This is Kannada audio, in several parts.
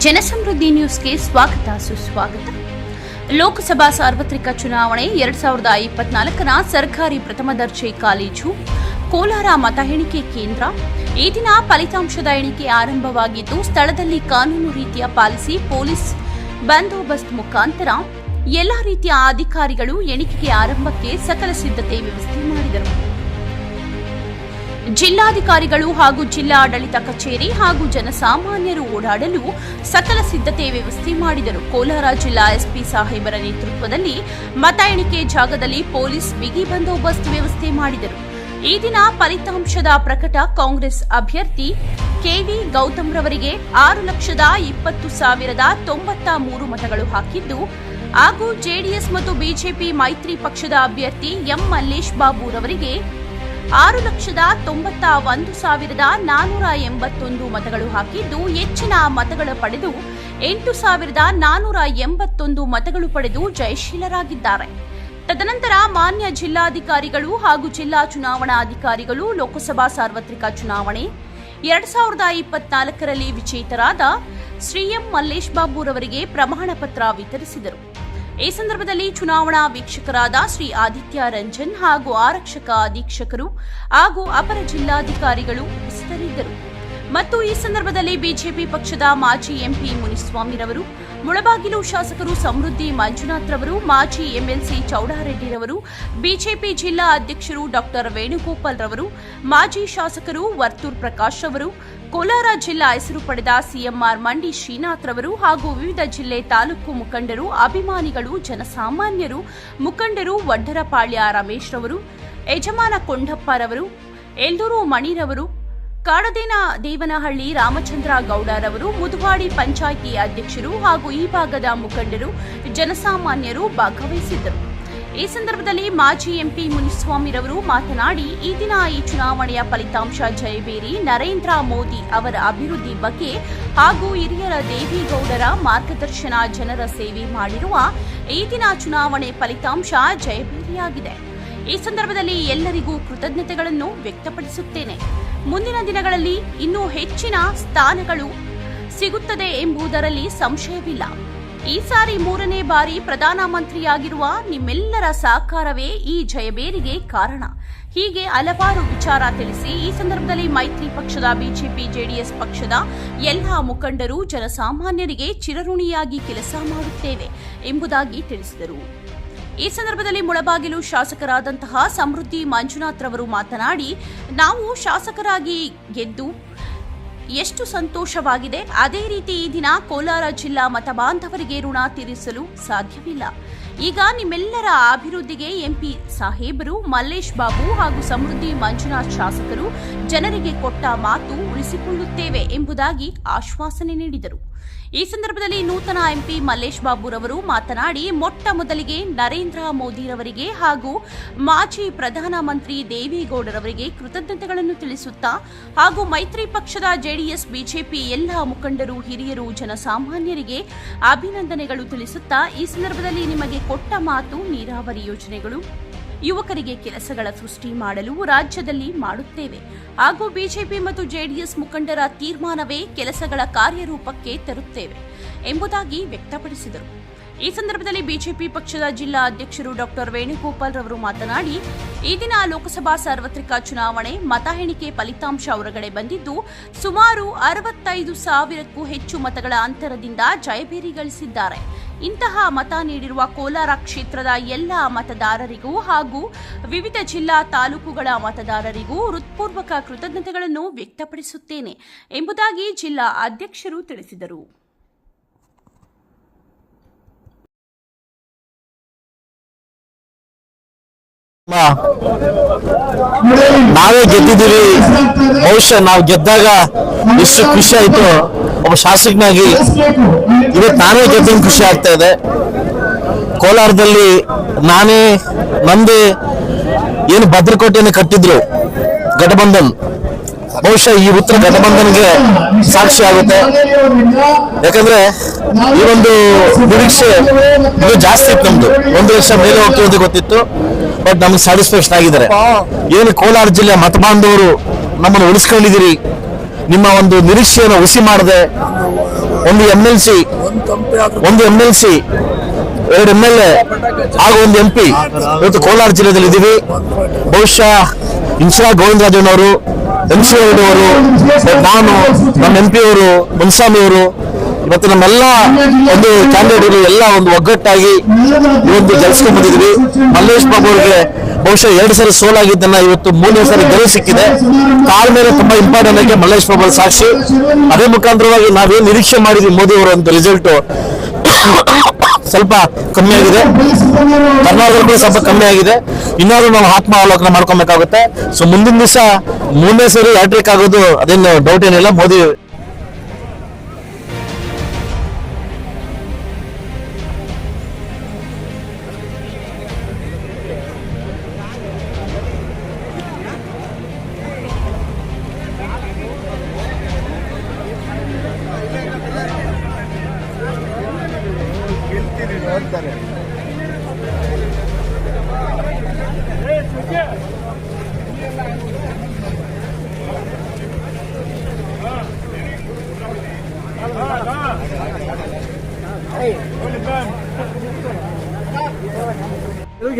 ಜನಸಮೃದ್ಧಿ ನ್ಯೂಸ್ಗೆ ಸ್ವಾಗತ ಸುಸ್ವಾಗತ. ಲೋಕಸಭಾ ಸಾರ್ವತ್ರಿಕ ಚುನಾವಣೆ 2024ರ ಸರ್ಕಾರಿ ಪ್ರಥಮ ದರ್ಜೆ ಕಾಲೇಜು ಕೋಲಾರ ಮತ ಎಣಿಕೆ ಕೇಂದ್ರ. ಈ ದಿನ ಫಲಿತಾಂಶದ ಎಣಿಕೆ ಆರಂಭವಾಗಿದ್ದು, ಸ್ಥಳದಲ್ಲಿ ಕಾನೂನು ರೀತಿಯ ಪಾಲಿಸಿ ಪೊಲೀಸ್ ಬಂದೋಬಸ್ತ್ ಮುಖಾಂತರ ಎಲ್ಲಾ ರೀತಿಯ ಅಧಿಕಾರಿಗಳು ಎಣಿಕೆಗೆ ಆರಂಭಕ್ಕೆ ಸಕಲ ಸಿದ್ಧತೆ ವ್ಯವಸ್ಥೆ ಮಾಡಿದರು. ಜಿಲ್ಲಾಧಿಕಾರಿಗಳು ಹಾಗೂ ಜಿಲ್ಲಾ ಆಡಳಿತ ಕಚೇರಿ ಹಾಗೂ ಜನಸಾಮಾನ್ಯರು ಓಡಾಡಲು ಸಕಲ ಸಿದ್ಧತೆ ವ್ಯವಸ್ಥೆ ಮಾಡಿದರು. ಕೋಲಾರ ಜಿಲ್ಲಾ ಎಸ್ಪಿ ಸಾಹೇಬರ ನೇತೃತ್ವದಲ್ಲಿ ಮತ ಎಣಿಕೆ ಜಾಗದಲ್ಲಿ ಪೊಲೀಸ್ ಬಿಗಿ ಬಂದೋಬಸ್ತ್ ವ್ಯವಸ್ಥೆ ಮಾಡಿದರು. ಈ ದಿನ ಫಲಿತಾಂಶದ ಪ್ರಕಟ. ಕಾಂಗ್ರೆಸ್ ಅಭ್ಯರ್ಥಿ ಕೆವಿ ಗೌತಮ್ ರವರಿಗೆ 6,20,093 ಮತಗಳು ಹಾಕಿದ್ದು, ಹಾಗೂ ಜೆಡಿಎಸ್ ಮತ್ತು ಬಿಜೆಪಿ ಮೈತ್ರಿ ಪಕ್ಷದ ಅಭ್ಯರ್ಥಿ ಎಂ ಮಲ್ಲೇಶ್ ಬಾಬು ರವರಿಗೆ 6,91,481 ಮತಗಳು ಹಾಕಿದ್ದು, ಹೆಚ್ಚಿನ ಮತಗಳ ಪಡೆದು 8,481 ಮತಗಳು ಪಡೆದು ಜಯಶೀಲರಾಗಿದ್ದಾರೆ. ತದನಂತರ ಮಾನ್ಯ ಜಿಲ್ಲಾಧಿಕಾರಿಗಳು ಹಾಗೂ ಜಿಲ್ಲಾ ಚುನಾವಣಾಧಿಕಾರಿಗಳು ಲೋಕಸಭಾ ಸಾರ್ವತ್ರಿಕ ಚುನಾವಣೆ 2024ರಲ್ಲಿ ವಿಜೇತರಾದ ಶ್ರೀ ಎಂ ಮಲ್ಲೇಶ್ ಬಾಬು ರವರಿಗೆ ಪ್ರಮಾಣ ಪತ್ರ ವಿತರಿಸಿದರು. ಈ ಸಂದರ್ಭದಲ್ಲಿ ಚುನಾವಣಾ ವೀಕ್ಷಕರಾದ ಶ್ರೀ ಆದಿತ್ಯ ರಂಜನ್ ಹಾಗೂ ಆರಕ್ಷಕ ಅಧೀಕ್ಷಕರು ಹಾಗೂ ಅಪರ ಜಿಲ್ಲಾಧಿಕಾರಿಗಳು ಉಪಸ್ಥಿತರಿದ್ದರು. ಮತ್ತು ಈ ಸಂದರ್ಭದಲ್ಲಿ ಬಿಜೆಪಿ ಪಕ್ಷದ ಮಾಜಿ ಎಂಪಿ ಮುನಿಸ್ವಾಮಿರವರು, ಮುಳಬಾಗಿಲು ಶಾಸಕರು ಸಮೃದ್ಧಿ ಮಂಜುನಾಥ್ ರವರು, ಮಾಜಿ ಎಂಎಲ್ಸಿ ಚೌಡಾರೆಡ್ಡಿರವರು, ಬಿಜೆಪಿ ಜಿಲ್ಲಾ ಅಧ್ಯಕ್ಷರು ಡಾಕ್ಟರ್ ವೇಣುಗೋಪಾಲ್ ರವರು, ಮಾಜಿ ಶಾಸಕರು ವರ್ತೂರ್ ಪ್ರಕಾಶ್ ಅವರು, ಕೋಲಾರ ಜಿಲ್ಲಾ ಹೆಸರು ಪಡೆದ ಸಿಎಂಆರ್ ಮಂಡಿ ಶ್ರೀನಾಥ್ ರವರು ಹಾಗೂ ವಿವಿಧ ಜಿಲ್ಲೆ ತಾಲೂಕು ಮುಖಂಡರು, ಅಭಿಮಾನಿಗಳು, ಜನಸಾಮಾನ್ಯರು, ಮುಖಂಡರು, ವಡ್ಡರಪಾಳ್ಯ ರಮೇಶ್ ರವರು, ಯಜಮಾನ ಕೊಂಡಪ್ಪರವರು, ಎಲ್ದೂರು ಮಣಿರವರು, ಕಾಡದೇನ ದೇವನಹಳ್ಳಿ ರಾಮಚಂದ್ರ ಗೌಡರವರು, ಮುದುವಾಡಿ ಪಂಚಾಯಿತಿ ಅಧ್ಯಕ್ಷರು ಹಾಗೂ ಈ ಭಾಗದ ಮುಖಂಡರು, ಜನಸಾಮಾನ್ಯರು ಭಾಗವಹಿಸಿದ್ದರು. ಈ ಸಂದರ್ಭದಲ್ಲಿ ಮಾಜಿ ಎಂಪಿ ಮುನಿಸ್ವಾಮಿರವರು ಮಾತನಾಡಿ, ಈ ದಿನ ಈ ಚುನಾವಣೆಯ ಫಲಿತಾಂಶ ಜಯಬೇರಿ ನರೇಂದ್ರ ಮೋದಿ ಅವರ ಅಭಿವೃದ್ಧಿ ಬಗ್ಗೆ ಹಾಗೂ ಹಿರಿಯರ ದೇವೇಗೌಡರ ಮಾರ್ಗದರ್ಶನ ಜನರ ಸೇವೆ ಮಾಡಿರುವ ಈ ದಿನ ಚುನಾವಣೆ ಫಲಿತಾಂಶ ಜಯಬೇರಿಯಾಗಿದೆ. ಈ ಸಂದರ್ಭದಲ್ಲಿ ಎಲ್ಲರಿಗೂ ಕೃತಜ್ಞತೆಗಳನ್ನು ವ್ಯಕ್ತಪಡಿಸುತ್ತೇನೆ. ಮುಂದಿನ ದಿನಗಳಲ್ಲಿ ಇನ್ನೂ ಹೆಚ್ಚಿನ ಸ್ಥಾನಗಳು ಸಿಗುತ್ತದೆ ಎಂಬುದರಲ್ಲಿ ಸಂಶಯವಿಲ್ಲ. ಈ ಸಾರಿ 3ನೇ ಬಾರಿ ಪ್ರಧಾನಮಂತ್ರಿಯಾಗಿರುವ ನಿಮ್ಮೆಲ್ಲರ ಸಹಕಾರವೇ ಈ ಜಯಬೇರಿಗೆ ಕಾರಣ. ಹೀಗೆ ಹಲವಾರು ವಿಚಾರ ತಿಳಿಸಿ ಈ ಸಂದರ್ಭದಲ್ಲಿ ಮೈತ್ರಿ ಪಕ್ಷದ ಬಿಜೆಪಿ ಜೆಡಿಎಸ್ ಪಕ್ಷದ ಎಲ್ಲ ಮುಖಂಡರು ಜನಸಾಮಾನ್ಯರಿಗೆ ಚಿರಋಣಿಯಾಗಿ ಕೆಲಸ ಮಾಡುತ್ತೇವೆ ಎಂಬುದಾಗಿ ತಿಳಿಸಿದರು. ಈ ಸಂದರ್ಭದಲ್ಲಿ ಮುಳಬಾಗಿಲು ಶಾಸಕರಾದಂತಹ ಸಮೃದ್ಧಿ ಮಂಜುನಾಥ್ ರವರು ಮಾತನಾಡಿ, ನಾವು ಶಾಸಕರಾಗಿ ಗೆದ್ದು ಎಷ್ಟು ಸಂತೋಷವಾಗಿದೆ, ಅದೇ ರೀತಿ ಈ ದಿನ ಕೋಲಾರ ಜಿಲ್ಲಾ ಮತಬಾಂಧವರಿಗೆ ಋಣ ತೀರಿಸಲು ಸಾಧ್ಯವಿಲ್ಲ. ಈಗ ನಿಮ್ಮೆಲ್ಲರ ಅಭಿವೃದ್ಧಿಗೆ ಎಂಪಿ ಸಾಹೇಬರು, ಮಲ್ಲೇಶ್ ಬಾಬು ಹಾಗೂ ಸಮೃದ್ಧಿ ಮಂಜುನಾಥ್ ಶಾಸಕರು ಜನರಿಗೆ ಕೊಟ್ಟ ಮಾತು ಉಳಿಸಿಕೊಳ್ಳುತ್ತೇವೆ ಎಂಬುದಾಗಿ ಆಶ್ವಾಸನೆ ನೀಡಿದರು. ಈ ಸಂದರ್ಭದಲ್ಲಿ ನೂತನ ಎಂಪಿ ಮಲ್ಲೇಶ್ ಬಾಬು ರವರು ಮಾತನಾಡಿ, ಮೊಟ್ಟ ಮೊದಲಿಗೆ ನರೇಂದ್ರ ಮೋದಿರವರಿಗೆ ಹಾಗೂ ಮಾಜಿ ಪ್ರಧಾನಮಂತ್ರಿ ದೇವೇಗೌಡರವರಿಗೆ ಕೃತಜ್ಞತೆಗಳನ್ನು ತಿಳಿಸುತ್ತಾ ಹಾಗೂ ಮೈತ್ರಿ ಪಕ್ಷದ ಜೆಡಿಎಸ್ ಬಿಜೆಪಿ ಎಲ್ಲ ಮುಖಂಡರು, ಹಿರಿಯರು, ಜನಸಾಮಾನ್ಯರಿಗೆ ಅಭಿನಂದನೆಗಳು ತಿಳಿಸುತ್ತಾ, ಈ ಸಂದರ್ಭದಲ್ಲಿ ನಿಮಗೆ ಕೊಟ್ಟ ಮಾತು ನೀರಾವರಿ ಯೋಜನೆಗಳು, ಯುವಕರಿಗೆ ಕೆಲಸಗಳ ಸೃಷ್ಟಿ ಮಾಡಲು ರಾಜ್ಯದಲ್ಲಿ ಮಾಡುತ್ತೇವೆ ಹಾಗೂ ಬಿಜೆಪಿ ಮತ್ತು ಜೆಡಿಎಸ್ ಮುಖಂಡರ ತೀರ್ಮಾನವೇ ಕೆಲಸಗಳ ಕಾರ್ಯರೂಪಕ್ಕೆ ತರುತ್ತೇವೆ ಎಂಬುದಾಗಿ ವ್ಯಕ್ತಪಡಿಸಿದರು. ಈ ಸಂದರ್ಭದಲ್ಲಿ ಬಿಜೆಪಿ ಪಕ್ಷದ ಜಿಲ್ಲಾ ಅಧ್ಯಕ್ಷರು ಡಾಕ್ಟರ್ ವೇಣುಗೋಪಾಲ್ ರವರು ಮಾತನಾಡಿ, ಈ ದಿನ ಲೋಕಸಭಾ ಸಾರ್ವತ್ರಿಕ ಚುನಾವಣೆ ಮತ ಎಣಿಕೆ ಫಲಿತಾಂಶ ಹೊರಗಡೆ ಬಂದಿದ್ದು, ಸುಮಾರು 65,000ಕ್ಕೂ ಹೆಚ್ಚು ಮತಗಳ ಅಂತರದಿಂದ ಜಯಭೇರಿ ಗಳಿಸಿದ್ದಾರೆ. ಇಂತಹ ಮತ ನೀಡಿರುವ ಕೋಲಾರ ಕ್ಷೇತ್ರದ ಎಲ್ಲ ಮತದಾರರಿಗೂ ಹಾಗೂ ವಿವಿಧ ಜಿಲ್ಲಾ ತಾಲೂಕುಗಳ ಮತದಾರರಿಗೂ ಹೃತ್ಪೂರ್ವಕ ಕೃತಜ್ಞತೆಗಳನ್ನು ವ್ಯಕ್ತಪಡಿಸುತ್ತೇನೆ ಎಂಬುದಾಗಿ ಜಿಲ್ಲಾ ಅಧ್ಯಕ್ಷರು ತಿಳಿಸಿದರು. ನಾವೇ ಗೆದ್ದಿದ್ದೀವಿ. ಬಹುಶಃ ನಾವು ಗೆದ್ದಾಗ ಎಷ್ಟು ಖುಷಿ ಆಯ್ತು ಒಬ್ಬ ಶಾಸಕನಾಗಿ. ಇವತ್ತು ನಾನೇ ಗೆದ್ದಂಗೆ ಖುಷಿ ಆಗ್ತಾ ಇದೆ. ಕೋಲಾರದಲ್ಲಿ ನಾನೇ ನಂದು ಏನು ಭದ್ರಕೋಟೆಯನ್ನು ಕಟ್ಟಿದ್ರು ಗಠಬಂಧನ್, ಬಹುಶಃ ಈ ಉತ್ತರ ಗಠಬಂಧನ್ಗೆ ಸಾಕ್ಷಿ ಆಗುತ್ತೆ. ಯಾಕಂದ್ರೆ ಈ ಒಂದು ನಿರೀಕ್ಷೆ ಇದು ಜಾಸ್ತಿ ಇತ್ತು ನಮ್ದು. 1 ಲಕ್ಷ ಮೇಲೆ ಹೋಗ್ತಿರೋದು ಗೊತ್ತಿತ್ತು, ಬಟ್ ನಮ್ಗೆ ಸ್ಯಾಟಿಸ್ಫ್ಯಾಕ್ಷನ್ ಆಗಿದ್ದಾರೆ. ಏನು ಕೋಲಾರ ಜಿಲ್ಲೆಯ ಮತಬಾಂಧವರು ನಮ್ಮನ್ನು ಉಳಿಸ್ಕೊಂಡಿದ್ದೀರಿ, ನಿಮ್ಮ ಒಂದು ನಿರೀಕ್ಷೆಯನ್ನು ಹುಸಿ ಮಾಡದೆ ಒಂದು MLC, ಒಂದು MLC, 2 MLA ಹಾಗೂ ಒಂದು MP ಇವತ್ತು ಕೋಲಾರ ಜಿಲ್ಲೆಯಲ್ಲಿ ಇದ್ದೀವಿ. ಬಹುಶಃ ಇಂದಿರಾ ಗೋವಿಂದರಾಜನವರು, MC ಅವರು, ನಾನು, ನಮ್ಮ MP ಅವರು, ಮುನ್ಸ್ವಾಮಿ ಅವರು, ಇವತ್ತು ನಮ್ಮೆಲ್ಲ ಒಂದು ಕ್ಯಾಂಡಿಡೇಟ್ಗಳು ಎಲ್ಲ ಒಂದು ಒಗ್ಗಟ್ಟಾಗಿ ಇವತ್ತು ಗೆಲ್ಸ್ಕೊಂಡ್ ಬಂದಿದ್ವಿ. ಮಲ್ಲೇಶ್ ಬಾಬು ಅವರಿಗೆ ಬಹುಶಃ 2 ಸರಿ ಸೋಲಾಗಿದ್ದನ್ನ ಇವತ್ತು 3ನೇ ಸರಿ ಗೆಲುವು ಸಿಕ್ಕಿದೆ. ತಾಳ್ಮೆಗೆ ತುಂಬಾ ಇಂಪಾರ್ಟೆಂಟ್ ಆಗಿ ಮಲ್ಲೇಶ್ ಬಾಬು ಸಾಕ್ಷಿ. ಅದೇ ಮುಖಾಂತರವಾಗಿ ನಾವೇನು ನಿರೀಕ್ಷೆ ಮಾಡಿದ್ವಿ ಮೋದಿ ಅವರ ಒಂದು ರಿಸಲ್ಟ್ ಸ್ವಲ್ಪ ಕಮ್ಮಿ ಆಗಿದೆ, ಕರ್ನಾಟಕದಲ್ಲಿ ಸ್ವಲ್ಪ ಕಮ್ಮಿ ಆಗಿದೆ. ಇನ್ನಾದ್ರೂ ನಾವು ಆತ್ಮಾವಲೋಕನ ಮಾಡ್ಕೊಬೇಕಾಗುತ್ತೆ. ಸೊ ಮುಂದಿನ ದಿವಸ 3ನೇ ಸರಿ ಹ್ಯಾಟ್ರಿಕ್ ಆಗೋದು ಅದೇನು ಡೌಟ್ ಏನಿಲ್ಲ. ಮೋದಿ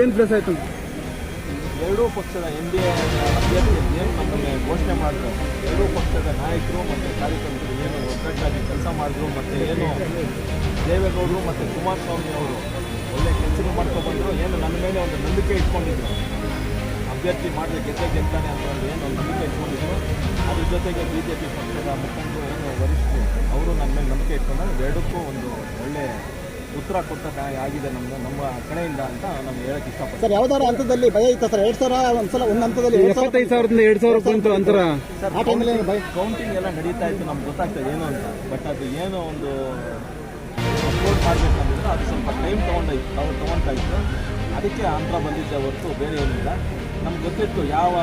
ಏನು ಪ್ಲೇಸ್ ಆಯ್ತು? ಎರಡೂ ಪಕ್ಷದ NDA ಅಭ್ಯರ್ಥಿ ಏನು ನಮ್ಮನ್ನು ಘೋಷಣೆ ಮಾಡಿದ್ರು, ಎರಡೂ ಪಕ್ಷದ ನಾಯಕರು ಮತ್ತು ಕಾರ್ಯಕರ್ತರು ಏನು ಒಗ್ಗಟ್ಟಾಗಿ ಕೆಲಸ ಮಾಡಿದ್ರು, ಮತ್ತು ಏನು ದೇವೇಗೌಡರು ಮತ್ತು ಕುಮಾರಸ್ವಾಮಿ ಅವರು ಒಳ್ಳೆ ಕೆಲಸ ಮಾಡ್ಕೊಬಂದರು, ಏನು ನನ್ನ ಮೇಲೆ ಒಂದು ನಂಬಿಕೆ ಇಟ್ಕೊಂಡಿದ್ರು, ಅಭ್ಯರ್ಥಿ ಮಾಡಿದ್ರೆ ಗೆದ್ದಾನೆ ಅಂತ ಏನು ಒಂದು ನಂಬಿಕೆ ಇಟ್ಕೊಂಡಿದ್ರು. ಅದ್ರ ಜೊತೆಗೆ BJP ಪಕ್ಷದ ಮುಖಂಡರು ಏನು ವರಿಷ್ಠರು ಅವರು ನನ್ನ ಮೇಲೆ ನಂಬಿಕೆ ಇಟ್ಕೊಂಡಾಗ ಎರಡಕ್ಕೂ ಒಂದು ಒಳ್ಳೆ ಉತ್ತರ ಕೊಟ್ಟ ಆಗಿದೆ ನಮ್ಮ ಕಡೆಯಿಂದ ಅಂತ ನಾನು ಹೇಳಕ್ಕೆ ಇಷ್ಟಪಡ್ತೀನಿ. ಸರ್, ಯಾವ್ದಾರ ಹಂತದಲ್ಲಿ ಭಯ ಇತ್ತ ಸರ್? 2000 ಒಂದ್ಸಲ ಒಂದು ಹಂತದಲ್ಲಿ 75,000ದಿಂದ 2,000 ಅಂತರ ಆ ಟೈಮಲ್ಲಿ ಕೌಂಟಿಂಗ್ ಎಲ್ಲ ನಡೀತಾ ಇತ್ತು, ನಮ್ಗೆ ಗೊತ್ತಾಗ್ತದೆ ಏನು ಅಂತ. ಬಟ್ ಅದು ಏನೋ ಒಂದು ಅಪ್ಲೋಡ್ ಮಾಡಬೇಕಂದ್ರೆ ಅದು ಸ್ವಲ್ಪ ಟೈಮ್ ತೊಗೊಳ್ತಾ ಇತ್ತು. ಅದಕ್ಕೆ ಆಂಧ್ರ ಬಂದಿದ್ದೆ ಹೊರತು ಬೇರೆ ಏನಿಲ್ಲ. ನಮ್ಗೆ ಗೊತ್ತಿತ್ತು ಯಾವ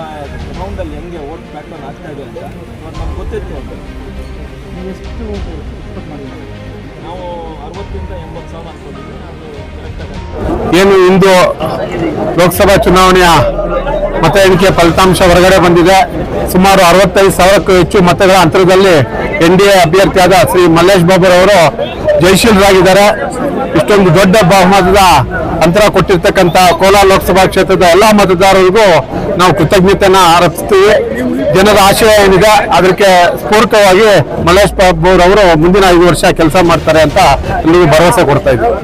ಗ್ರೌಂಡಲ್ಲಿ ಹೆಂಗೆ ಓಟ್ ಪ್ಯಾಟರ್ನ್ ಆಗ್ತಾ ಇದೆ ಅಂತ. ನಮ್ಗೆ ಗೊತ್ತಿತ್ತು ಅಂತ. ನೀವು ಎಷ್ಟು ಎಕ್ಸ್ಪೆಕ್ಟ್ ಮಾಡಿದ್ದೀವಿ? ನಾವು 60,000 ರಿಂದ 80,000 ಅನ್ಕೊಂಡಿದ್ವಿ. ಅದು ಕರೆಕ್ಟಾಗಿ ಏನು ಇಂದು ಲೋಕಸಭಾ ಚುನಾವಣೆಯ ಮತ ಎಣಿಕೆ ಫಲಿತಾಂಶ ಹೊರಗಡೆ ಬಂದಿದೆ. ಸುಮಾರು 65,000ಕ್ಕೂ ಹೆಚ್ಚು ಮತಗಳ ಅಂತರದಲ್ಲಿ NDA ಅಭ್ಯರ್ಥಿಯಾದ ಶ್ರೀ ಮಲ್ಲೇಶ್ ಬಾಬು ಅವರು ಜಯಶೀಲರಾಗಿದ್ದಾರೆ. ಇಷ್ಟೊಂದು ದೊಡ್ಡ ಬಹುಮತದ ಅಂತರ ಕೊಟ್ಟಿರ್ತಕ್ಕಂಥ ಕೋಲಾರ ಲೋಕಸಭಾ ಕ್ಷೇತ್ರದ ಎಲ್ಲ ಮತದಾರರಿಗೂ ನಾವು ಕೃತಜ್ಞತೆಯನ್ನ ಅರ್ಪಿಸ್ತೀವಿ. ಜನರ ಆಶಯ ಏನಿದೆ ಅದಕ್ಕೆ ಸ್ಫೂರ್ತಿಯಾಗಿ ಮಲ್ಲೇಶ್ ಬಾಬು ಅವರು ಮುಂದಿನ 5 ವರ್ಷ ಕೆಲಸ ಮಾಡ್ತಾರೆ ಅಂತ ಇಲ್ಲಿ ಭರವಸೆ ಕೊಡ್ತಾ ಇದ್ದೀವಿ.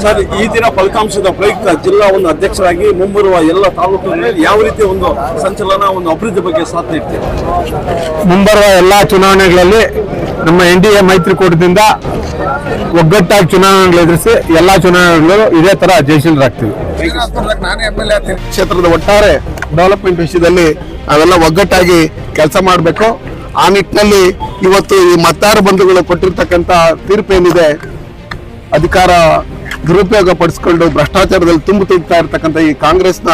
ಸರ್, ಈ ದಿನ ಫಲಿತಾಂಶದ ಪ್ರಯುಕ್ತ ಜಿಲ್ಲಾ ಒಂದು ಅಧ್ಯಕ್ಷರಾಗಿ ಮುಂಬರುವ ಎಲ್ಲ ತಾಲೂಕುಗಳಲ್ಲಿ ಯಾವ ರೀತಿಯ ಒಂದು ಸಂಚಲನ, ಒಂದು ಅಭಿವೃದ್ಧಿ ಬಗ್ಗೆ ಸಾಧನೆ ಇರ್ತೀವಿ? ಮುಂಬರುವ ಎಲ್ಲ ಚುನಾವಣೆಗಳಲ್ಲಿ ನಮ್ಮ NDA ಮೈತ್ರಿಕೂಟದಿಂದ ಒಗ್ಗಟ್ಟಾಗಿ ಚುನಾವಣೆಗಳು ಎದುರಿಸಿ ಎಲ್ಲಾ ಚುನಾವಣೆಗಳು ಇದೇ ತರ ಜಯಶೀಲರಾಗ್ತೀವಿ. ಕ್ಷೇತ್ರದ ಒಟ್ಟಾರೆ ಡೆವಲಪ್ಮೆಂಟ್ ವಿಷಯದಲ್ಲಿ ನಾವೆಲ್ಲ ಒಗ್ಗಟ್ಟಾಗಿ ಕೆಲಸ ಮಾಡಬೇಕು. ಆ ನಿಟ್ಟಿನಲ್ಲಿ ಇವತ್ತು ಈ ಮತದಾರ ಬಂಧುಗಳು ಕೊಟ್ಟಿರ್ತಕ್ಕಂಥ ತೀರ್ಪು ಏನಿದೆ, ಅಧಿಕಾರ ದುರುಪಯೋಗ ಪಡಿಸ್ಕೊಂಡು ಭ್ರಷ್ಟಾಚಾರದಲ್ಲಿ ತುಂಬುತ್ತಾ ಇರ್ತಕ್ಕಂಥ ಈ ಕಾಂಗ್ರೆಸ್ನ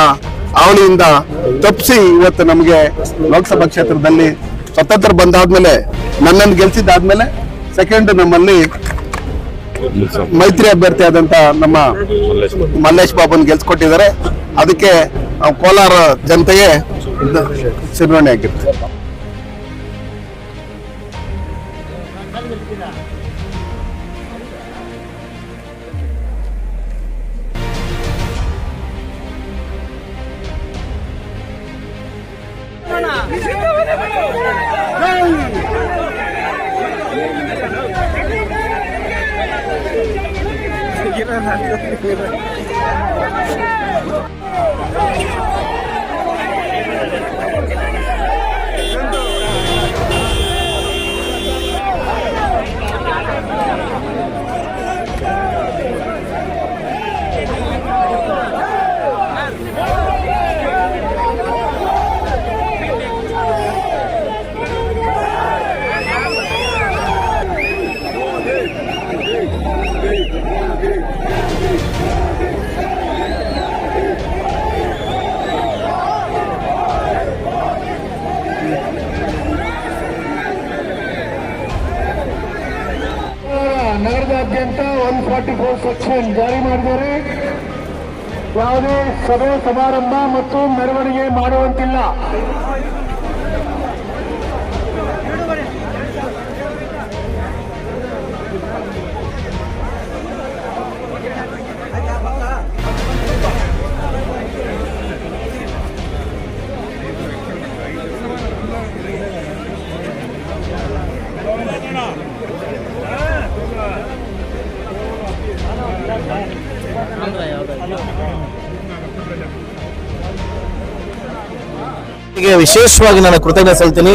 ಅವಳಿಯಿಂದ ತಪ್ಪಿಸಿ ಇವತ್ತು ನಮಗೆ ಲೋಕಸಭಾ ಕ್ಷೇತ್ರದಲ್ಲಿ ಸ್ವತಂತ್ರ ಬಂದಾದ್ಮೇಲೆ ನನ್ನನ್ನು ಗೆಲ್ಸಿದ್ದಾದ್ಮೇಲೆ ಸೆಕೆಂಡ್ ನಮ್ಮಲ್ಲಿ ಮೈತ್ರಿ ಅಭ್ಯರ್ಥಿ ಆದಂತ ನಮ್ಮ ಮಲ್ಲೇಶ್ ಬಾಬುನ್ ಗೆಲ್ಸ್ಕೊಟ್ಟಿದ್ದಾರೆ. ಅದಕ್ಕೆ ಕೋಲಾರ ಜನತೆಗೆ ಚಿರಋಣಿ ಆಗಿರುತ್ತೆ. ನಗರದಾದ್ಯಂತ 144 ಸೆಕ್ಷನ್ ಜಾರಿ ಮಾಡಿದ್ದಾರೆ. ಯಾವುದೇ ಸಭೆ ಸಮಾರಂಭ ಮತ್ತು ಮೆರವಣಿಗೆ ಮಾಡುವಂತಿಲ್ಲ. ವಿಶೇಷವಾಗಿ ನಾನು ಕೃತಜ್ಞತೆ ಸಲ್ತೀನಿ.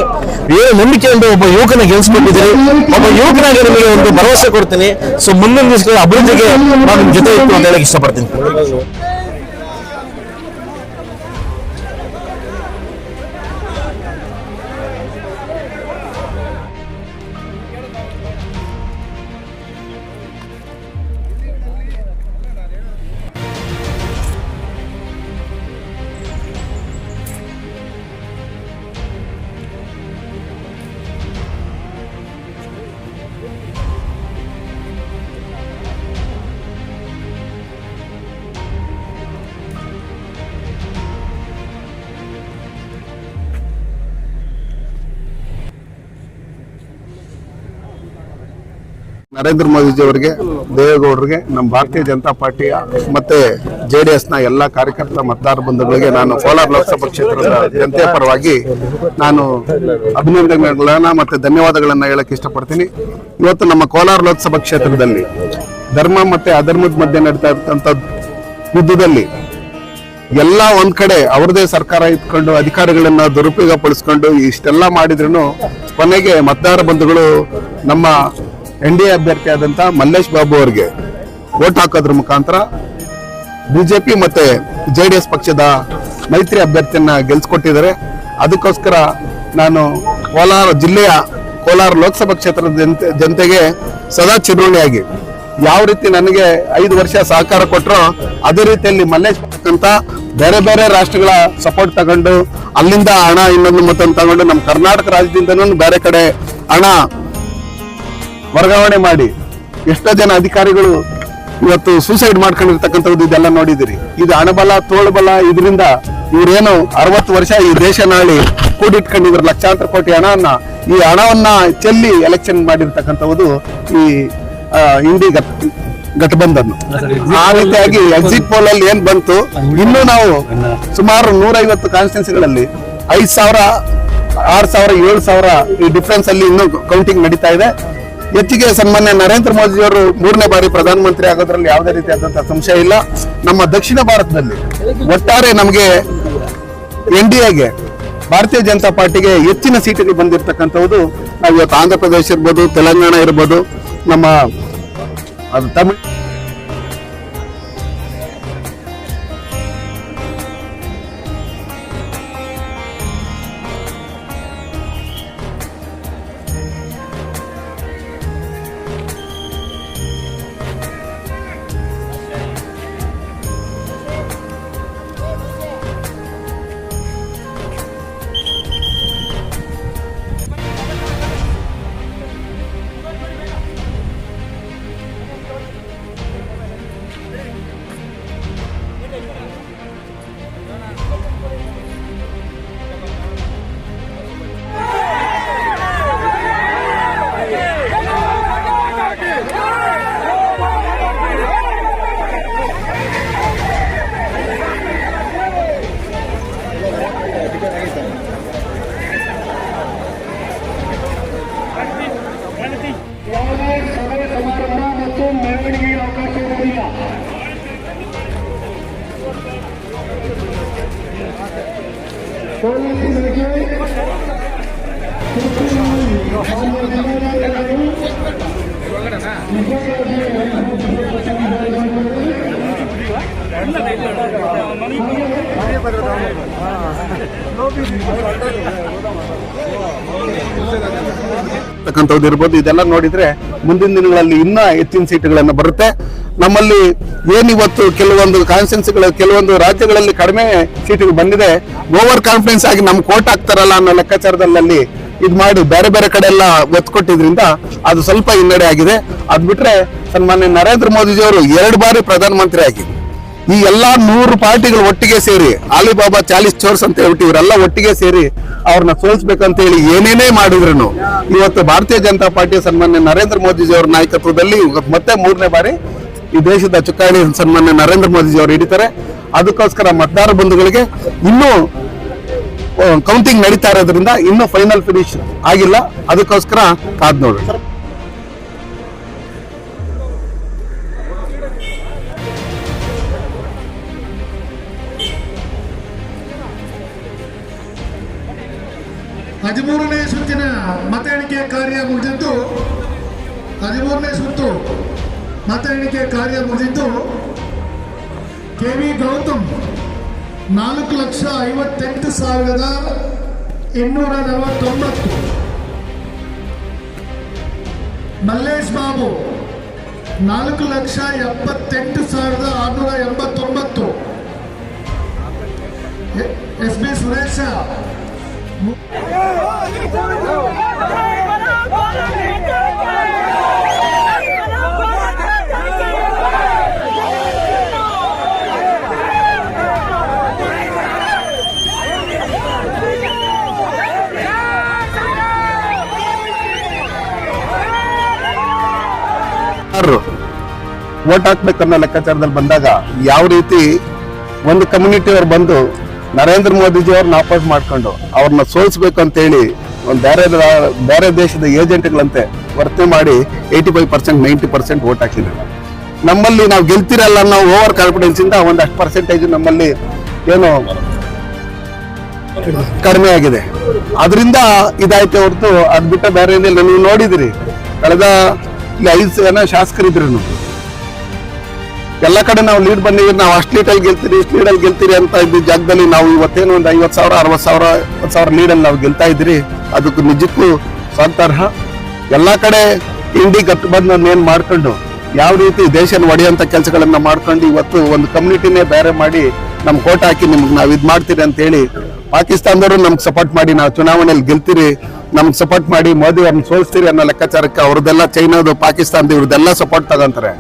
ಏನು ನಂಬಿಕೆಯಿಂದ ಒಬ್ಬ ಯುವಕನ ಗೆಲ್ಸ್ಕೊಂಡಿದ್ದೀರಿ, ಒಬ್ಬ ಯುವಕನಾಗಿ ನಿಮಗೆ ಒಂದು ಭರವಸೆ ಕೊಡ್ತೀನಿ. ಸೊ ಮುಂದಿನ ದಿವಸಗಳ ಅಭಿವೃದ್ಧಿಗೆ ನಾನು ನಿಮ್ ಜೊತೆ ಇತ್ತು ಅಂತ ಹೇಳಕ್ ಇಷ್ಟಪಡ್ತೀನಿ. ನರೇಂದ್ರ ಮೋದಿಜಿ ಅವರಿಗೆ, ದೇವೇಗೌಡರಿಗೆ, ನಮ್ಮ ಭಾರತೀಯ ಜನತಾ ಪಾರ್ಟಿಯ ಮತ್ತೆ JDS ನ ಎಲ್ಲಾ ಕಾರ್ಯಕರ್ತ ಮತದಾರ ಬಂಧುಗಳಿಗೆ ನಾನು ಕೋಲಾರ ಲೋಕಸಭಾ ಕ್ಷೇತ್ರದ ಜನತೆಯ ಪರವಾಗಿ ನಾನು ಅಭಿನಂದನೆಗಳನ್ನ ಮತ್ತೆ ಧನ್ಯವಾದಗಳನ್ನ ಹೇಳಕ್ ಇಷ್ಟಪಡ್ತೀನಿ. ಇವತ್ತು ನಮ್ಮ ಕೋಲಾರ ಲೋಕಸಭಾ ಕ್ಷೇತ್ರದಲ್ಲಿ ಧರ್ಮ ಮತ್ತೆ ಅಧರ್ಮದ ಮಧ್ಯೆ ನಡೀತಾ ಇರ್ತಕ್ಕಂಥ ಯುದ್ಧದಲ್ಲಿ ಎಲ್ಲ ಒಂದ್ ಕಡೆ ಅವ್ರದೇ ಸರ್ಕಾರ ಇಟ್ಕೊಂಡು ಅಧಿಕಾರಿಗಳನ್ನ ದುರುಪಯೋಗ ಪಡಿಸ್ಕೊಂಡು ಇಷ್ಟೆಲ್ಲ ಮಾಡಿದ್ರು ಕೊನೆಗೆ ಮತದಾರ ಬಂಧುಗಳು ನಮ್ಮ NDA ಅಭ್ಯರ್ಥಿ ಆದಂತ ಮಲ್ಲೇಶ್ ಬಾಬು ಅವರಿಗೆ ವೋಟ್ ಹಾಕೋದ್ರ ಮುಖಾಂತರ ಬಿಜೆಪಿ ಮತ್ತೆ JDS ಪಕ್ಷದ ಮೈತ್ರಿ ಅಭ್ಯರ್ಥಿಯನ್ನ ಗೆಲ್ಸ್ಕೊಟ್ಟಿದ್ದಾರೆ. ಅದಕ್ಕೋಸ್ಕರ ನಾನು ಕೋಲಾರ ಲೋಕಸಭಾ ಕ್ಷೇತ್ರದ ಜನತೆಗೆ ಸದಾ ಚಿರೋಣಿಯಾಗಿ ಯಾವ ರೀತಿ ನನಗೆ 5 ವರ್ಷ ಸಹಕಾರ ಕೊಟ್ಟರೋ ಅದೇ ರೀತಿಯಲ್ಲಿ ಮಲ್ಲೇಶ್ ಅಂತ ಬೇರೆ ಬೇರೆ ರಾಷ್ಟ್ರಗಳ ಸಪೋರ್ಟ್ ತಗೊಂಡು ಅಲ್ಲಿಂದ ಹಣ ಇನ್ನೊಂದು ಮತ್ತೊಂದು ತಗೊಂಡು ನಮ್ಮ ಕರ್ನಾಟಕ ರಾಜ್ಯದಿಂದನೂ ಬೇರೆ ಕಡೆ ಹಣ ವರ್ಗಾವಣೆ ಮಾಡಿ ಎಷ್ಟೋ ಜನ ಅಧಿಕಾರಿಗಳು ಇವತ್ತು ಸೂಸೈಡ್ ಮಾಡ್ಕೊಂಡಿರ್ತಕ್ಕಂಥದ್ದು ಇದೆಲ್ಲ ನೋಡಿದಿರಿ. ಇದು ಹಣಬಲ ತೋಳ್ಬಲ. ಇದರಿಂದ ಇವ್ರೇನು 60 ವರ್ಷ ಈ ದೇಶ ನಾಳಿ ಕೂಡಿಟ್ಕೊಂಡಿದ್ರು ಲಕ್ಷಾಂತರ ಕೋಟಿ ಈ ಹಣವನ್ನ ಚೆಲ್ಲಿ ಎಲೆಕ್ಷನ್ ಮಾಡಿರ್ತಕ್ಕಂಥದ್ದು ಈ ಇಂಡಿ ಗಠಬಂಧನ್. ಆ ರೀತಿಯಾಗಿ ಎಕ್ಸಿಟ್ ಪೋಲ್ ಅಲ್ಲಿ ಏನ್ ಬಂತು, ಇನ್ನು ನಾವು ಸುಮಾರು 150 ಕಾನ್ಸ್ಟಿಟ್ಯೂನ್ಸಿಗಳಲ್ಲಿ 5,000, 6,000, 7,000 ಈ ಡಿಫ್ರೆನ್ಸ್ ಅಲ್ಲಿ ಇನ್ನೂ ಕೌಂಟಿಂಗ್ ನಡೀತಾ ಇದೆ. ಹೆಚ್ಚಿಗೆ ಸನ್ಮಾನ್ಯ ನರೇಂದ್ರ ಮೋದಿ ಅವರು 3ನೇ ಬಾರಿ ಪ್ರಧಾನಮಂತ್ರಿ ಆಗೋದ್ರಲ್ಲಿ ಯಾವುದೇ ರೀತಿಯಾದಂತಹ ಸಂಶಯ ಇಲ್ಲ. ನಮ್ಮ ದಕ್ಷಿಣ ಭಾರತದಲ್ಲಿ ಒಟ್ಟಾರೆ ನಮಗೆ NDAಗೆ ಭಾರತೀಯ ಜನತಾ ಪಾರ್ಟಿಗೆ ಹೆಚ್ಚಿನ ಸೀಟುಗಳು ಬಂದಿರತಕ್ಕಂಥದ್ದು ನಾವು ಇವತ್ತು ಆಂಧ್ರ ಪ್ರದೇಶ ಇರ್ಬೋದು, ತೆಲಂಗಾಣ ಇರ್ಬೋದು, ನಮ್ಮ ತಮಿಳ್ ಯಾವುದೇ ಸಭೆ ಸಮಾರಂಭ ಮತ್ತು ಮೆರವಣಿಗೆಗೆ ಅವಕಾಶ ಇರುವುದಿಲ್ಲ. ಪೊಲೀಸರಿಗೆ ಇರ್ಬೋದು. ಇದೆಲ್ಲ ನೋಡಿದ್ರೆ ಮುಂದಿನ ದಿನಗಳಲ್ಲಿ ಇನ್ನೂ ಹೆಚ್ಚಿನ ಸೀಟುಗಳನ್ನ ಬರುತ್ತೆ. ನಮ್ಮಲ್ಲಿ ಏನಿವತ್ತು ಕೆಲವೊಂದು ಕಾನ್ಸ್ಟಿಟ್ಯೂನ್ಸಿಗಳು ಕೆಲವೊಂದು ರಾಜ್ಯಗಳಲ್ಲಿ ಕಡಿಮೆ ಸೀಟುಗಳು ಬಂದಿದೆ, ಓವರ್ ಕಾನ್ಫಿಡೆನ್ಸ್ ಆಗಿ ನಮ್ಗೆ ಕೋಟ್ ಹಾಕ್ತಾರಲ್ಲ ಅನ್ನೋ ಲೆಕ್ಕಾಚಾರದಲ್ಲಿ ಇದು ಮಾಡಿ ಬೇರೆ ಬೇರೆ ಕಡೆ ಎಲ್ಲ ಒತ್ತು ಕೊಟ್ಟಿದ್ರಿಂದ ಅದು ಸ್ವಲ್ಪ ಹಿನ್ನಡೆ ಆಗಿದೆ. ಅದ್ ಬಿಟ್ರೆ ಸನ್ಮಾನ್ಯ ನರೇಂದ್ರ ಮೋದಿಜಿ ಅವರು 2 ಬಾರಿ ಪ್ರಧಾನಮಂತ್ರಿ ಆಗಿ ಈ ಎಲ್ಲಾ 100 ಪಾರ್ಟಿಗಳು ಒಟ್ಟಿಗೆ ಸೇರಿ ಅಲಿಬಾಬಾ 40 ಚೋರ್ಸ್ ಅಂತ ಹೇಳ್ಬಿಟ್ಟು ಇವರೆಲ್ಲ ಒಟ್ಟಿಗೆ ಸೇರಿ ಅವ್ರನ್ನ ಸೋಲಿಸ್ಬೇಕಂತ ಹೇಳಿ ಏನೇನೇ ಮಾಡಿದ್ರು ಇವತ್ತು ಭಾರತೀಯ ಜನತಾ ಪಾರ್ಟಿಯ ಸನ್ಮಾನ್ಯ ನರೇಂದ್ರ ಮೋದಿಜಿ ಅವರ ನಾಯಕತ್ವದಲ್ಲಿ ಮತ್ತೆ 3ನೇ ಬಾರಿ ಈ ದೇಶದ ಚುಕ್ಕಾಣಿ ಸನ್ಮಾನ್ಯ ನರೇಂದ್ರ ಮೋದಿಜಿ ಅವರು ಹಿಡಿತಾರೆ. ಅದಕ್ಕೋಸ್ಕರ ಮತದಾರ ಬಂಧುಗಳಿಗೆ ಇನ್ನೂ ಕೌಂಟಿಂಗ್ ನಡೀತಾ ಇರೋದ್ರಿಂದ ಇನ್ನೂ ಫೈನಲ್ ಫಿನಿಶ್ ಆಗಿಲ್ಲ. ಅದಕ್ಕೋಸ್ಕರ ಕಾದ್ ನೋಡ್ರಿ. ಎಣಿಕೆ ಕಾರ್ಯ ಮುಗಿದಿದ್ದು 13ನೇ ಸುತ್ತು ಮತ ಎಣಿಕೆ ಕಾರ್ಯ ಮುಗಿದಿದ್ದು KV Gautam 4,58,249, Mallesh Babu 4,78,689, SB Suresh vote ಹಾಕ್ಬೇಕನ್ನೋ ಲೆಕ್ಕಾಚಾರದಲ್ಲಿ ಬಂದಾಗ ಯಾವ ರೀತಿ ಒಂದು ಕಮ್ಯುನಿಟಿ ಅವ್ರು ಬಂದು ನರೇಂದ್ರ ಮೋದಿಜಿ ಅವ್ರನ್ನ ಅಪೋಸ್ ಮಾಡ್ಕೊಂಡು ಅವ್ರನ್ನ ಸೋಲಿಸ್ಬೇಕು ಅಂತೇಳಿ ಒಂದು ಬೇರೆ ದೇಶದ ಏಜೆಂಟ್ಗಳಂತೆ ವರ್ತನೆ ಮಾಡಿ 85% 90% ವೋಟ್ ಹಾಕಿದ್ರು. ನಮ್ಮಲ್ಲಿ ನಾವು ಗೆಲ್ತಿರಲ್ಲ ಅನ್ನೋ ಓವರ್ ಕಾನ್ಫಿಡೆನ್ಸ್ ಇಂದ ಒಂದಷ್ಟು ಪರ್ಸೆಂಟೇಜ್ ನಮ್ಮಲ್ಲಿ ಏನು ಕಡಿಮೆ ಆಗಿದೆ. ಅದರಿಂದ ಇದಾಯ್ತು ಹೊರತು ಅದ್ ಬಿಟ್ಟ ಬೇರೆ ಏನಿಲ್ಲ. ನೀವು ನೋಡಿದಿರಿ ಕಳೆದ 5 ಜನ ಶಾಸಕರಿದ್ರು ಎಲ್ಲ ಕಡೆ ನಾವು ಲೀಡ್ ಬಂದಿದ್ದೀವಿ, ನಾವು ಅಷ್ಟು ಲೀಡಲ್ಲಿ ಗೆಲ್ತೀರಿ ಇಷ್ಟು ಲೀಡಲ್ಲಿ ಗೆಲ್ತೀರಿ ಅಂತ ಇದ್ದ ಜಾಗದಲ್ಲಿ ನಾವು ಇವತ್ತೇನು ಒಂದು 50,000 60,000 20,000 ಲೀಡಲ್ಲಿ ನಾವು ಗೆಲ್ತಾ ಇದ್ರಿ. ಅದಕ್ಕೂ ನಿಜಕ್ಕೂ ಸ್ವಾಗತಾರ್ಹ. ಎಲ್ಲ ಕಡೆ ಇಂಡಿ ಗಟ್ಟಬಂಧನ ಏನ್ ಮಾಡ್ಕೊಂಡು ಯಾವ ರೀತಿ ದೇಶನ ಒಡೆಯುವಂತ ಕೆಲಸಗಳನ್ನ ಮಾಡ್ಕೊಂಡು ಇವತ್ತು ಒಂದು ಕಮ್ಯುನಿಟಿನೇ ಬೇರೆ ಮಾಡಿ ನಮ್ ಕೋಟ ಹಾಕಿ ನಿಮ್ಗೆ ನಾವ್ ಇದ್ ಮಾಡ್ತೀರಿ ಅಂತ ಹೇಳಿ ಪಾಕಿಸ್ತಾನದವರು ನಮ್ಗೆ ಸಪೋರ್ಟ್ ಮಾಡಿ ನಾವು ಚುನಾವಣೆಯಲ್ಲಿ ಗೆಲ್ತೀರಿ, ನಮ್ಗೆ ಸಪೋರ್ಟ್ ಮಾಡಿ ಮೋದಿ ಅವ್ರನ್ನ ಸೋಲಿಸ್ತೀರಿ ಅನ್ನೋ ಲೆಕ್ಕಾಚಾರಕ್ಕೆ ಅವ್ರದ್ದೆಲ್ಲ ಚೈನಾದು ಪಾಕಿಸ್ತಾನದ ಇವ್ರದ್ದೆಲ್ಲ ಸಪೋರ್ಟ್ ತಗೊಂತಾರೆ.